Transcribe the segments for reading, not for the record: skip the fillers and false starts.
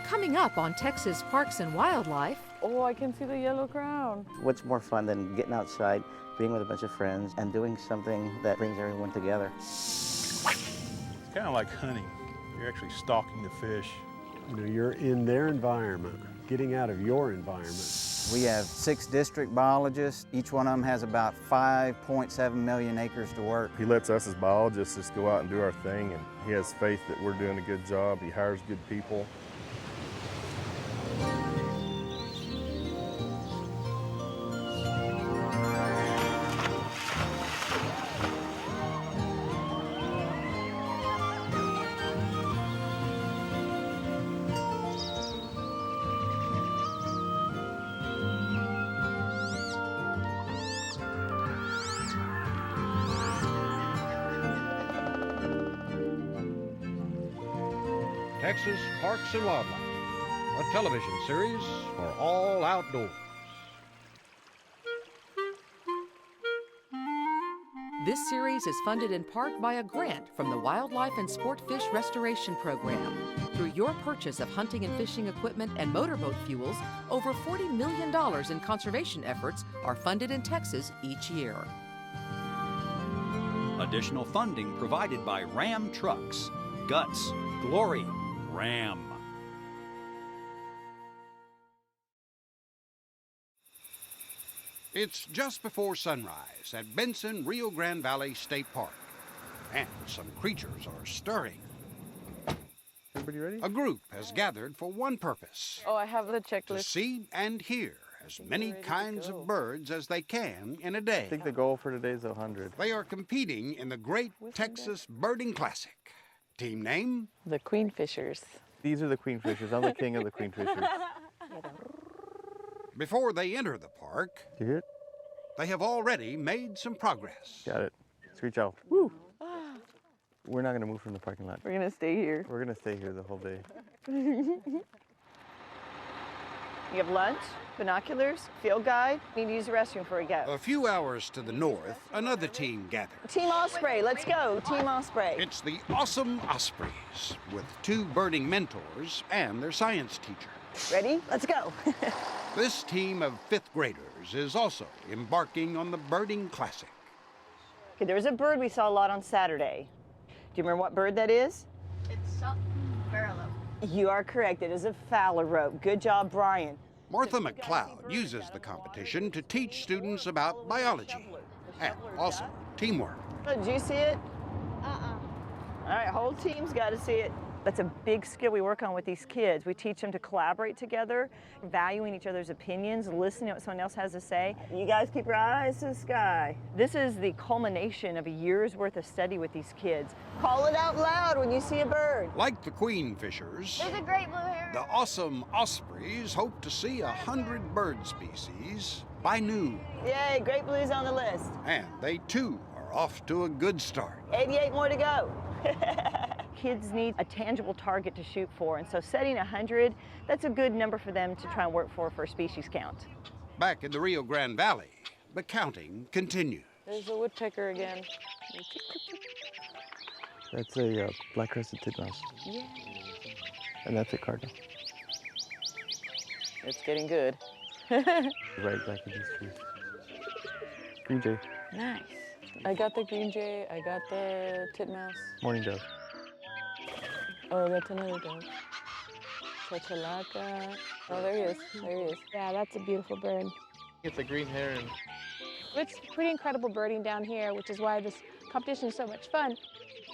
Coming up on Texas Parks and Wildlife. Oh, I can see the yellow crown. What's more fun than getting outside, being with a bunch of friends, and doing something that brings everyone together? It's kind of like hunting. You're actually stalking the fish. You know, you're in their environment, getting out of your environment. We have 6 district biologists. Each one of them has about 5.7 million acres to work. He lets us as biologists just go out and do our thing, and he has faith that we're doing a good job. He hires good people. Texas Parks and Wildlife, a television series for all outdoors. This series is funded in part by a grant from the Wildlife and Sport Fish Restoration Program. Through your purchase of hunting and fishing equipment and motorboat fuels, over $40 million in conservation efforts are funded in Texas each year. Additional funding provided by Ram Trucks. Guts, glory, Ram. It's just before sunrise at Benson Rio Grande Valley State Park, and some creatures are stirring. Everybody ready? A group has gathered for one purpose: Oh, I have the to checklist. see and hear as many ready to kinds go. of birds as they can in a day. I think the goal for today is 100. They are competing in the Great Texas Birding Classic. Team name? The queenfishers. These are the queenfishers. I'm the king of the queenfishers. Before they enter the park, You hear it? they have already made some progress. Got it. Screech out. Woo! We're not going to move from the parking lot. We're gonna stay here. We're going to stay here the whole day. You have lunch, binoculars, field guide. You need to use the restroom before you go. A few hours to the north, another team gathered. Team Osprey, let's go. Team Osprey. It's the Awesome Ospreys, with 2 birding mentors and their science teacher. Ready? Let's go. This team of 5th graders is also embarking on the Birding Classic. Okay, there was a bird we saw a lot on Saturday. Do you remember what bird that is? It's something phalarope. You are correct. It is a phalarope. Good job, Brian. Martha McLeod uses the competition to teach students about biology and also teamwork. Oh, did you see it? All right, whole team's got to see it. That's a big skill we work on with these kids. We teach them to collaborate together, valuing each other's opinions, listening to what someone else has to say. You guys keep your eyes to the sky. This is the culmination of a year's worth of study with these kids. Call it out loud when you see a bird. Like the queenfishers, There's a great blue heron. the Awesome Ospreys hope to see 100 bird species by noon. Yay, great blues on the list. And they too are off to a good start. 88 more to go. Kids need a tangible target to shoot for, and so setting 100, that's a good number for them to try and work for a species count. Back in the Rio Grande Valley, the counting continues. There's the woodpecker again. That's a black-crested titmouse. Yeah. And that's a cardinal. It's getting good. Right back in these trees. Green jay. Nice. I got the green jay. I got the titmouse. Morning dove. Oh, that's another dove. Chachalaca. Oh, there he is. There he is. Yeah, that's a beautiful bird. It's a green heron. It's pretty incredible birding down here, which is why this competition is so much fun.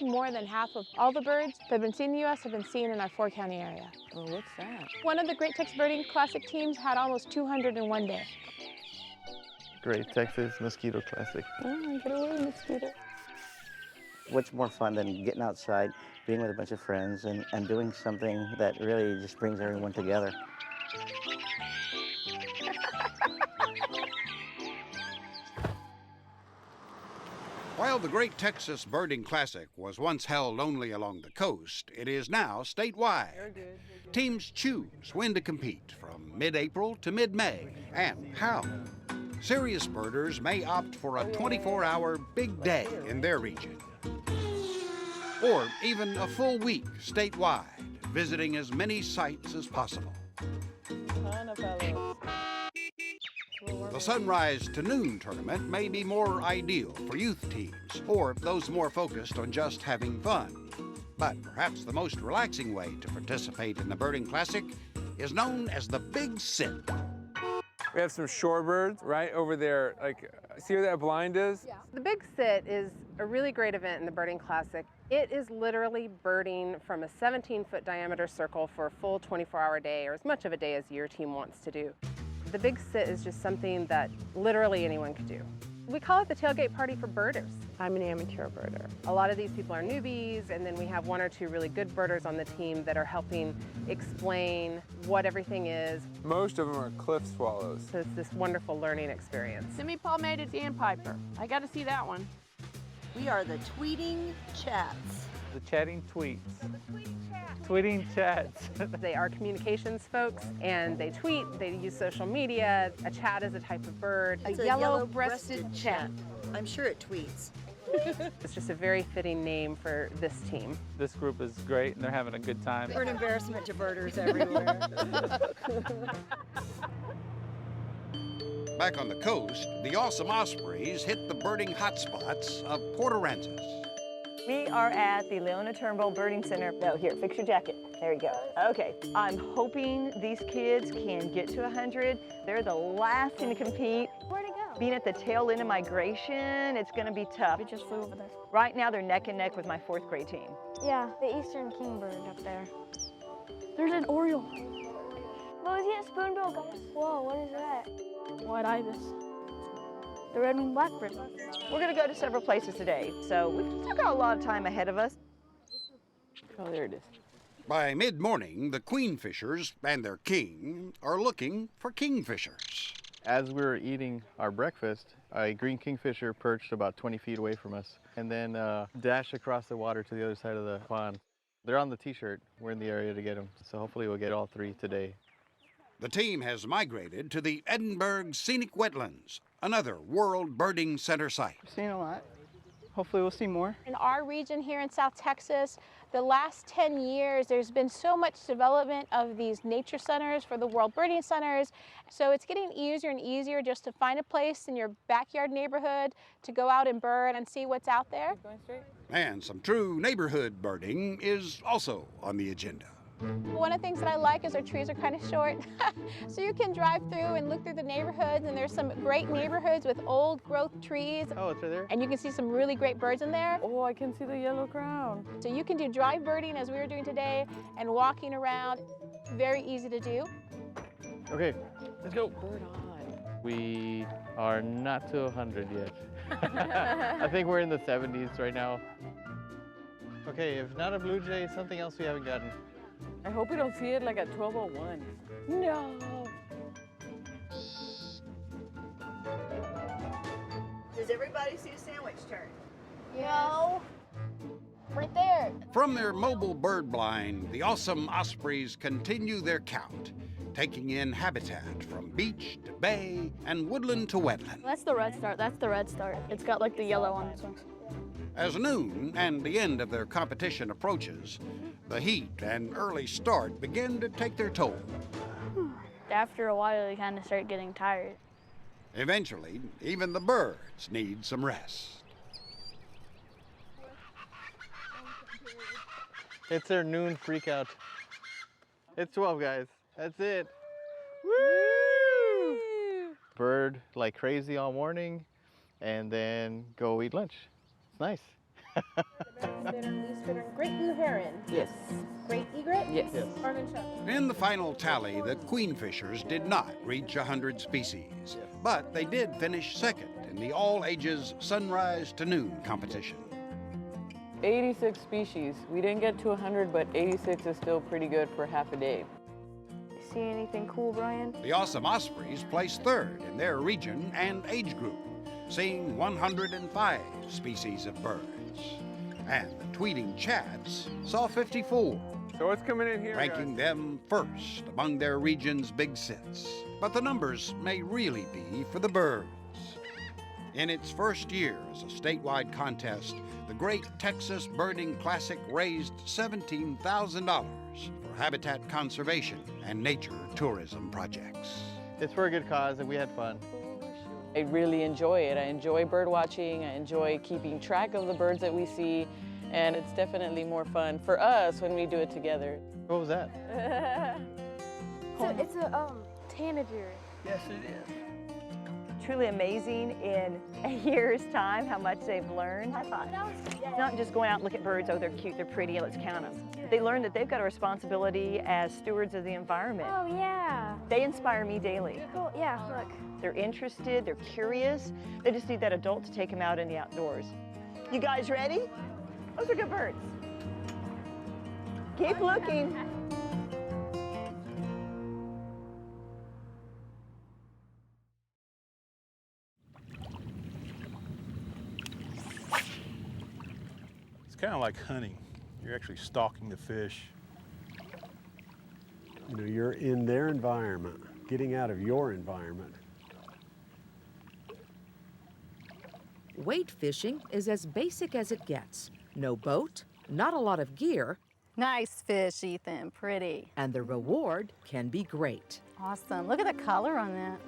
More than half of all the birds that have been seen in the U.S. have been seen in our 4-county area. Oh, what's that? One of the Great Texas Birding Classic teams had almost 200 in one day. Great Texas Mosquito Classic. Oh, get away, mosquito. What's more fun than getting outside, being with a bunch of friends, and doing something that really just brings everyone together? While the Great Texas Birding Classic was once held only along the coast, it is now statewide. Teams choose when to compete from mid-April to mid-May, and how. Serious birders may opt for a 24-hour big day in their region, or even a full week statewide visiting as many sites as possible. Ton of fellows. The Sunrise to Noon tournament may be more ideal for youth teams or those more focused on just having fun. But perhaps the most relaxing way to participate in the Birding Classic is known as the Big Sit. We have some shorebirds right over there. Like, see where that blind is? Yeah. The Big Sit is a really great event in the Birding Classic. It is literally birding from a 17-foot diameter circle for a full 24-hour day, or as much of a day as your team wants to do. The Big Sit is just something that literally anyone could do. We call it the tailgate party for birders. I'm an amateur birder. A lot of these people are newbies, and then we have one or two really good birders on the team that are helping explain what everything is. Most of them are cliff swallows. So it's this wonderful learning experience. Semi-palmated sandpiper. I got to see that one. We are the Tweeting Chats. The chatting tweets. Tweeting chats. They are communications folks, and they tweet, they use social media. A chat is a type of bird. It's a yellow-breasted chat. I'm sure it tweets. It's just a very fitting name for this team. This group is great, and they're having a good time. We're an embarrassment to birders everywhere. Back on the coast, the awesome ospreys hit the birding hotspots of Port Aransas. We are at the Leona Turnbull Birding Center. No, here, fix your jacket. There you go. Okay, I'm hoping these kids can get to 100. They're the last team to compete. Where'd it go? Being at the tail end of migration, it's gonna be tough. It just flew over there. Right now, they're neck and neck with my 4th grade team. Yeah, the eastern kingbird up there. There's an oriole. Well, is he a spoonbill, guys? Whoa, what is that? White ibis. The red-winged blackbird. We're gonna go to several places today, so we've still got a lot of time ahead of us. Oh, there it is. By mid-morning, the queenfishers and their king are looking for kingfishers. As we were eating our breakfast, a green kingfisher perched about 20 feet away from us and then dashed across the water to the other side of the pond. They're on the t-shirt. We're in the area to get them, so hopefully we'll get all 3 today. The team has migrated to the Edinburgh Scenic Wetlands, another World Birding Center site. We've seen a lot. Hopefully we'll see more. In our region here in South Texas, the last 10 years, there's been so much development of these nature centers for the World Birding Centers. So it's getting easier and easier just to find a place in your backyard neighborhood to go out and bird and see what's out there. And some true neighborhood birding is also on the agenda. One of the things that I like is our trees are kind of short. So you can drive through and look through the neighborhoods, and there's some great neighborhoods with old growth trees. Oh, it's right there? And you can see some really great birds in there. Oh, I can see the yellow crown. So you can do drive birding as we were doing today and walking around. Very easy to do. Okay, let's go. Bird on. We are not to 100 yet. I think we're in the 70s right now. Okay, if not a blue jay, something else we haven't gotten. I hope we don't see it like at 12:01. No. Does everybody see a sandwich turn? No. Right there. From their mobile bird blind, the awesome ospreys continue their count, taking in habitat from beach to bay and woodland to wetland. That's the red start. That's the red start. It's got like the yellow on this one. As noon and the end of their competition approaches, the heat and early start begin to take their toll. After a while, you kind of start getting tired. Eventually, even the birds need some rest. It's their noon freak out. It's 12, guys. That's it. Woo! Bird like crazy all morning and then go eat lunch. It's nice. Great blue heron. Yes. Great egret. Yes. In the final tally, the queenfishers did not reach 100 species, but they did finish second in the all-ages sunrise to noon competition. 86 species. We didn't get to 100, but 86 is still pretty good for half a day. See anything cool, Brian? The awesome ospreys placed third in their region and age group, seeing 105 species of birds. And the tweeting chats saw 54. So what's coming in here, ranking them first among their region's big sits. But the numbers may really be for the birds. In its first year as a statewide contest, the Great Texas Birding Classic raised $17,000 for habitat conservation and nature tourism projects. It's for a good cause and we had fun. I really enjoy it. I enjoy bird watching. I enjoy keeping track of the birds that we see. And it's definitely more fun for us when we do it together. What was that? It's a tanager. Yes, it is. Truly amazing in a year's time how much they've learned. High five. It's not just going out and look at birds, oh, they're cute, they're pretty, let's count them. They learn that they've got a responsibility as stewards of the environment. Oh, yeah. They inspire me daily. Cool. Yeah, look. They're interested, they're curious. They just need that adult to take them out in the outdoors. You guys ready? Those are good birds. Keep looking. It's kind of like hunting. You're actually stalking the fish. You know, you're in their environment, getting out of your environment. Wade fishing is as basic as it gets. No boat, not a lot of gear. Nice fish, Ethan, pretty. And the reward can be great. Awesome, look at the color on that.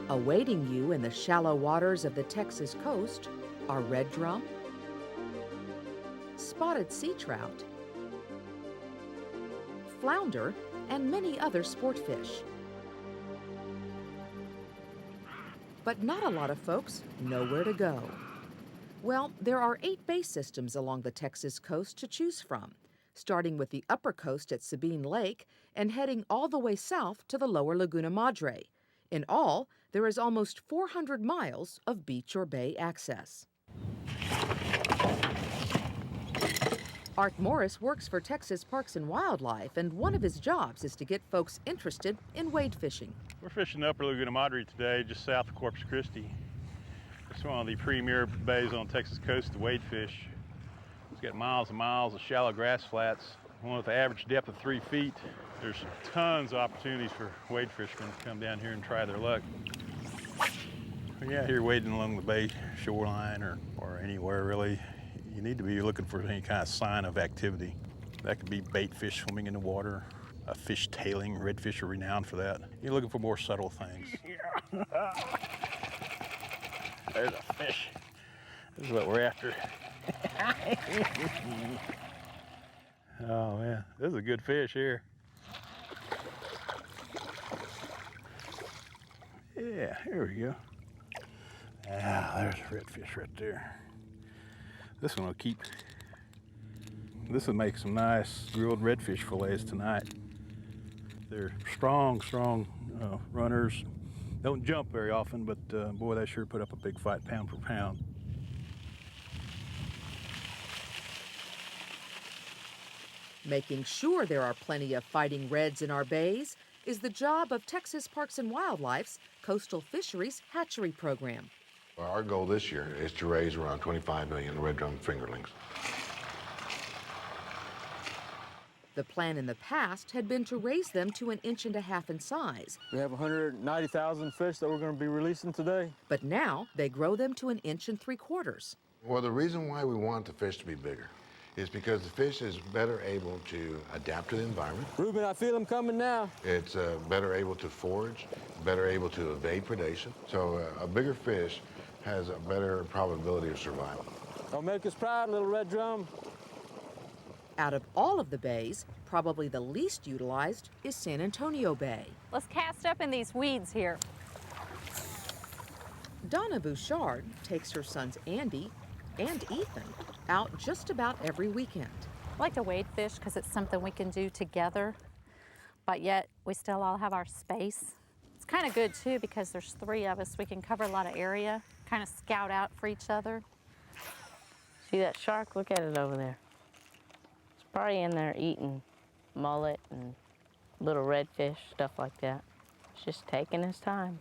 Awaiting you in the shallow waters of the Texas coast are red drum, spotted sea trout, flounder, and many other sport fish. But not a lot of folks know where to go. Well, there are 8 bay systems along the Texas coast to choose from, starting with the upper coast at Sabine Lake and heading all the way south to the lower Laguna Madre. In all, there is almost 400 miles of beach or bay access. Art Morris works for Texas Parks and Wildlife, and one of his jobs is to get folks interested in wade fishing. We're fishing the upper Laguna Madre today, just south of Corpus Christi. It's one of the premier bays on the Texas coast to wade fish. It's got miles and miles of shallow grass flats, one with an average depth of 3 feet. There's tons of opportunities for wade fishermen to come down here and try their luck. Yeah, here wading along the bay shoreline or anywhere really, you need to be looking for any kind of sign of activity. That could be bait fish swimming in the water, a fish tailing. Redfish are renowned for that. You're looking for more subtle things. There's a fish. This is what we're after. Oh man, this is a good fish here. Yeah, here we go. Ah, there's a redfish right there. This one will keep. This will make some nice grilled redfish fillets tonight. They're strong runners. Don't jump very often, but boy, they sure put up a big fight pound for pound. Making sure there are plenty of fighting reds in our bays is the job of Texas Parks and Wildlife's Coastal Fisheries Hatchery Program. Our goal this year is to raise around 25 million red drum fingerlings. The plan in the past had been to raise them to 1.5 inches in size. We have 190,000 fish that we're going to be releasing today. But now they grow them to 1.75 inches. Well, the reason why we want the fish to be bigger is because the fish is better able to adapt to the environment. Ruben, I feel them coming now. It's better able to forage, better able to evade predation. So a bigger fish has a better probability of survival. Don't make us proud, little red drum. Out of all of the bays, probably the least utilized is San Antonio Bay. Let's cast up in these weeds here. Donna Bouchard takes her sons Andy and Ethan out just about every weekend. I like to wade fish because it's something we can do together, but yet we still all have our space. It's kind of good too because there's 3 of us. We can cover a lot of area, kind of scout out for each other. See that shark? Look at it over there. It's probably in there eating mullet and little redfish, stuff like that. It's just taking his time.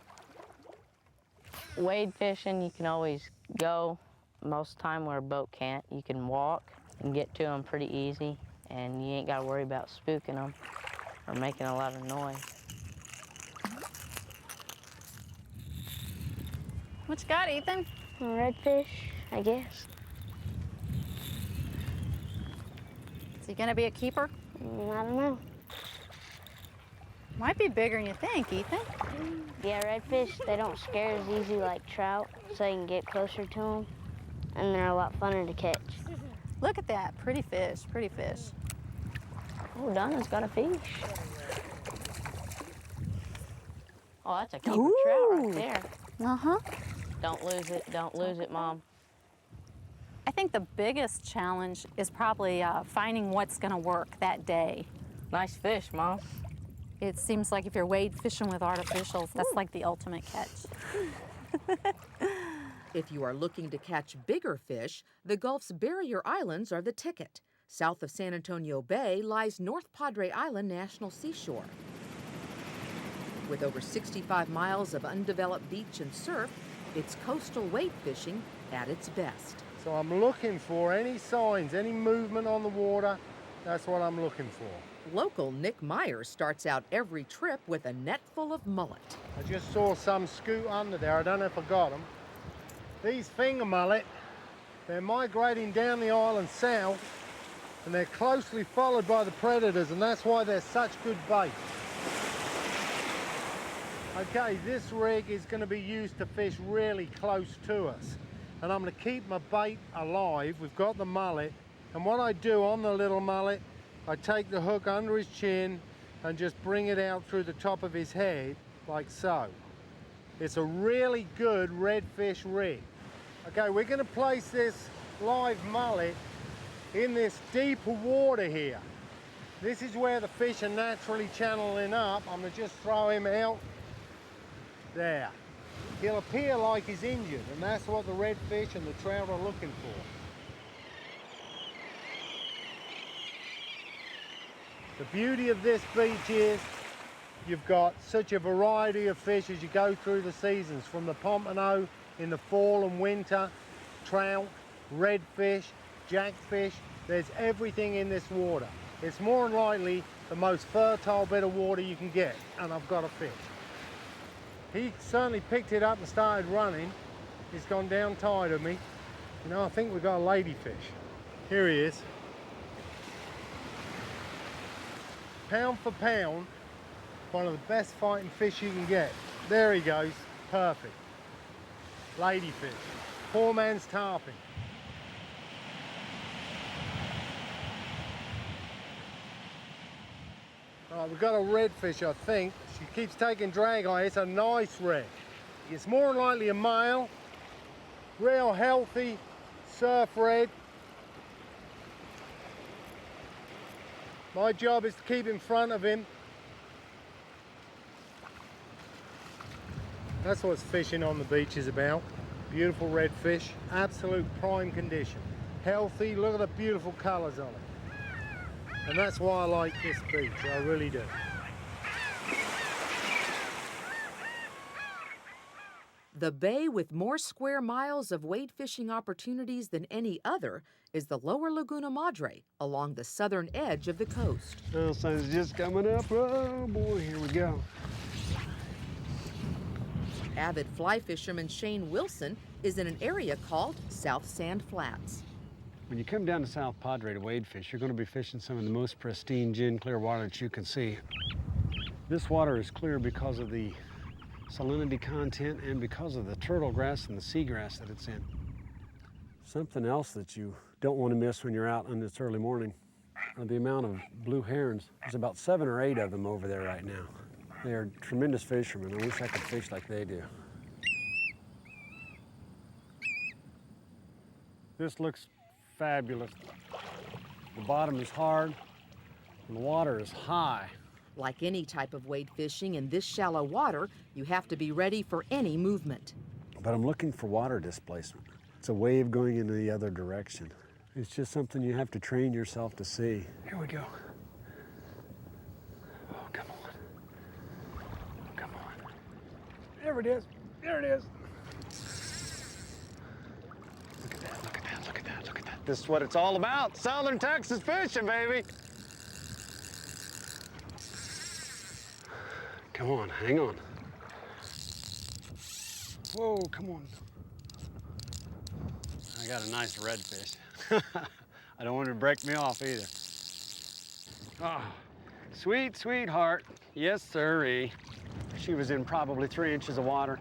Wade fishing, you can always go. Most time where a boat can't, you can walk and get to them pretty easy, and you ain't got to worry about spooking them or making a lot of noise. What you got, Ethan? Redfish, I guess. Is he gonna be a keeper? I don't know. Might be bigger than you think, Ethan. Yeah, redfish, they don't scare as easy like trout, so you can get closer to them, and they're a lot funner to catch. Look at that, pretty fish, pretty fish. Oh, Donna's got a fish. Oh, that's a keeper Ooh. trout right there. Uh-huh. Don't lose it, Mom. I think the biggest challenge is probably finding what's gonna work that day. Nice fish, Mom. It seems like if you're wade fishing with artificials, that's like the ultimate catch. If you are looking to catch bigger fish, the Gulf's barrier islands are the ticket. South of San Antonio Bay lies North Padre Island National Seashore. With over 65 miles of undeveloped beach and surf, it's coastal wade fishing at its best. So I'm looking for any signs, any movement on the water. That's what I'm looking for. Local Nick Myers starts out every trip with a net full of mullet. I just saw some scoot under there. I don't know if I got them. These finger mullet, they're migrating down the island south, and they're closely followed by the predators, and that's why they're such good bait. Okay, this rig is going to be used to fish really close to us, and I'm going to keep my bait alive. We've got the mullet, and what I do on the little mullet, I take the hook under his chin and just bring it out through the top of his head, like so. It's a really good redfish rig. Okay, we're going to place this live mullet in this deeper water here. This is where the fish are naturally channeling up. I'm going to just throw him out there. He'll appear like he's injured, and that's what the redfish and the trout are looking for. The beauty of this beach is you've got such a variety of fish as you go through the seasons, from the pompano in the fall and winter, trout, redfish, jackfish. There's everything in this water. It's more than likely the most fertile bit of water you can get, and I've got a fish. He certainly picked it up and started running. He's gone down tired of me. You know, I think we've got a ladyfish. Here he is. Pound for pound, one of the best fighting fish you can get. There he goes, perfect. Ladyfish, poor man's tarpon. All right, we've got a redfish, I think. She keeps taking drag on it. It's a nice red. It's more than likely a male, real healthy surf red. My job is to keep in front of him. That's what fishing on the beach is about. Beautiful redfish, absolute prime condition. Healthy, look at the beautiful colors on it. And that's why I like this beach, I really do. The bay with more square miles of wade fishing opportunities than any other is the lower Laguna Madre along the southern edge of the coast. Oh, sun's just coming up. Oh boy, here we go. Avid fly fisherman Shane Wilson is in an area called South Sand Flats. When you come down to South Padre to wade fish, you're going to be fishing some of the most pristine gin clear water that you can see. This water is clear because of the salinity content and because of the turtle grass and the seagrass that it's in. Something else that you don't want to miss when you're out on this early morning are the amount of blue herons. There's about 7 or 8 of them over there right now. They are tremendous fishermen. I wish I could fish like they do. This looks fabulous. The bottom is hard and the water is high. Like any type of wade fishing in this shallow water, you have to be ready for any movement. But I'm looking for water displacement. It's a wave going in the other direction. It's just something you have to train yourself to see. Here we go. Oh, come on. Come on. There it is. There it is. Look at that, look at that, look at that, look at that. This is what it's all about. Southern Texas fishing, baby. Come on, hang on. Whoa, come on. I got a nice redfish. I don't want her to break me off either. Oh, sweet, sweetheart. Yes, sirree. She was in probably 3 inches of water.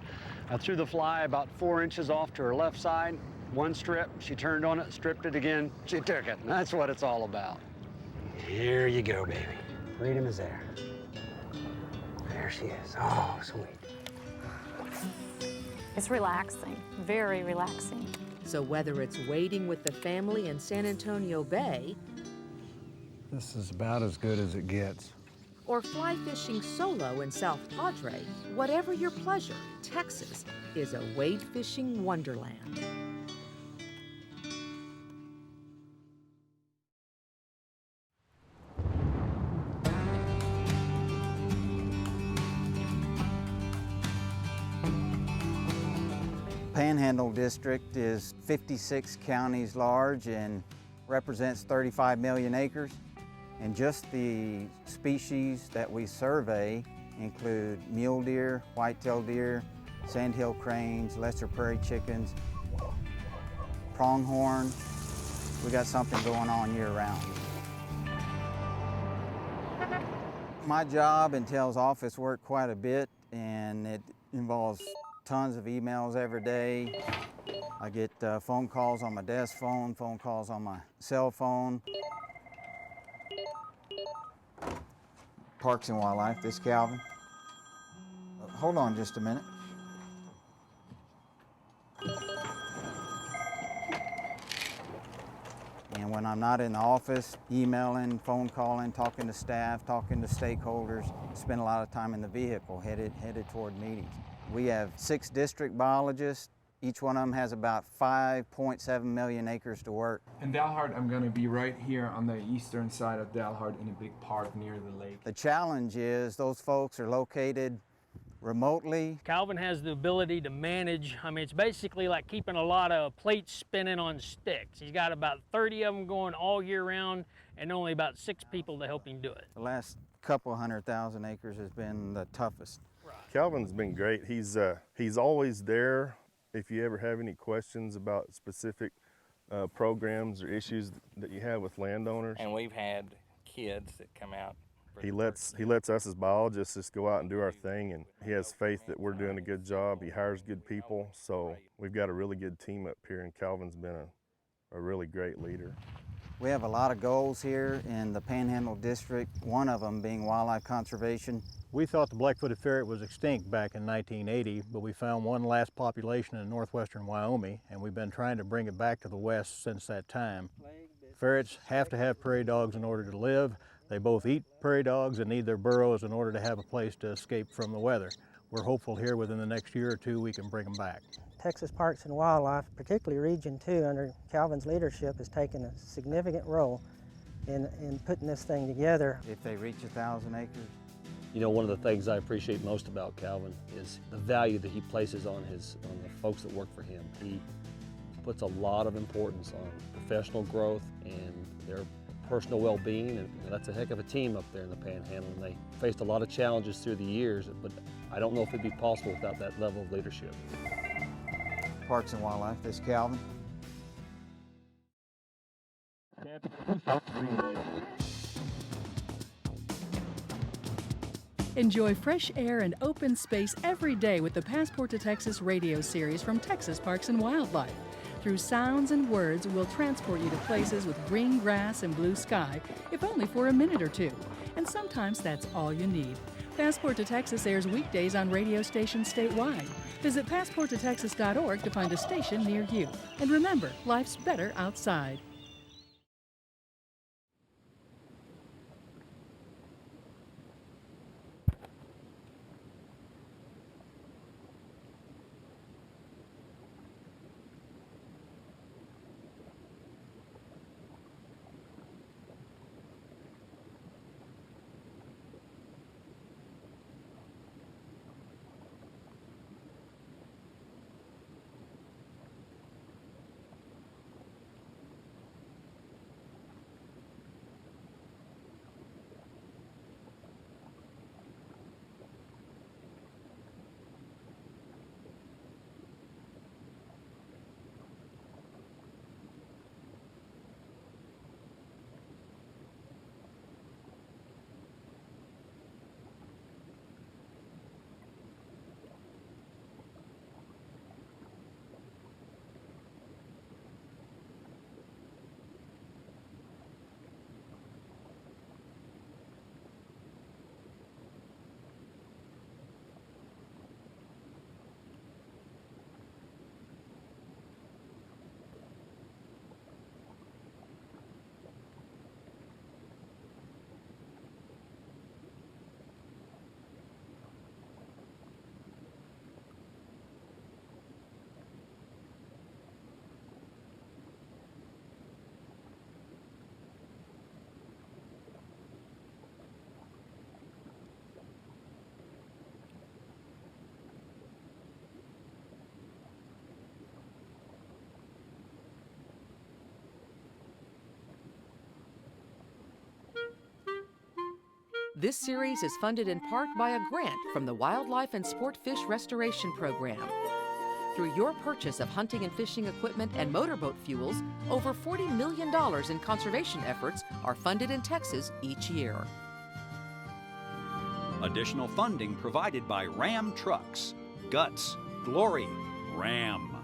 I threw the fly about 4 inches off to her left side. One strip, she turned on it, stripped it again, she took it. And that's what it's all about. Here you go, baby. Freedom is there. There she is. Oh, sweet. It's relaxing, very relaxing. So whether it's wading with the family in San Antonio Bay This is about as good as it gets. or fly fishing solo in South Padre, whatever your pleasure, Texas is a wade fishing wonderland. Panhandle District is 56 counties large and represents 35 million acres. And just the species that we survey include mule deer, white-tailed deer, sandhill cranes, lesser prairie chickens, pronghorn. We got something going on year-round. My job entails office work quite a bit, and it involves tons of emails every day. I get phone calls on my desk phone, phone calls on my cell phone. Parks and Wildlife, this is Calvin. Hold on just a minute. And when I'm not in the office, emailing, phone calling, talking to staff, talking to stakeholders, spend a lot of time in the vehicle headed toward meetings. We have 6 district biologists. Each one of them has about 5.7 million acres to work. In Dalhart, I'm going to be right here on the eastern side of Dalhart in a big park near the lake. The challenge is those folks are located remotely. Calvin has the ability to manage. I mean, it's basically like keeping a lot of plates spinning on sticks. He's got about 30 of them going all year round and only about 6 people to help him do it. The last couple 100,000 acres has been the toughest. Calvin's been great. He's always there if you ever have any questions about specific programs or issues that you have with landowners. And we've had kids that come out. He lets us as biologists just go out and do our thing, and he has faith that we're doing a good job. He hires good people, so we've got a really good team up here, and Calvin's been a really great leader. We have a lot of goals here in the Panhandle District, one of them being wildlife conservation. We thought the black-footed ferret was extinct back in 1980, but we found one last population in northwestern Wyoming, and we've been trying to bring it back to the west since that time. Ferrets have to have prairie dogs in order to live. They both eat prairie dogs and need their burrows in order to have a place to escape from the weather. We're hopeful here within the next year or two we can bring them back. Texas Parks and Wildlife, particularly Region 2, under Calvin's leadership, has taken a significant role in putting this thing together. If they reach 1,000 acres. You know, one of the things I appreciate most about Calvin is the value that he places on the folks that work for him. He puts a lot of importance on professional growth and their personal well-being, and that's a heck of a team up there in the Panhandle, and they faced a lot of challenges through the years, but I don't know if it'd be possible without that level of leadership. Parks and Wildlife, this is Calvin. Enjoy fresh air and open space every day with the Passport to Texas radio series from Texas Parks and Wildlife. Through sounds and words, we'll transport you to places with green grass and blue sky, if only for a minute or two. And sometimes that's all you need. Passport to Texas airs weekdays on radio stations statewide. Visit passporttotexas.org to find a station near you. And remember, life's better outside. This series is funded in part by a grant from the Wildlife and Sport Fish Restoration Program. Through your purchase of hunting and fishing equipment and motorboat fuels, over $40 million in conservation efforts are funded in Texas each year. Additional funding provided by Ram Trucks. Guts, glory, Ram.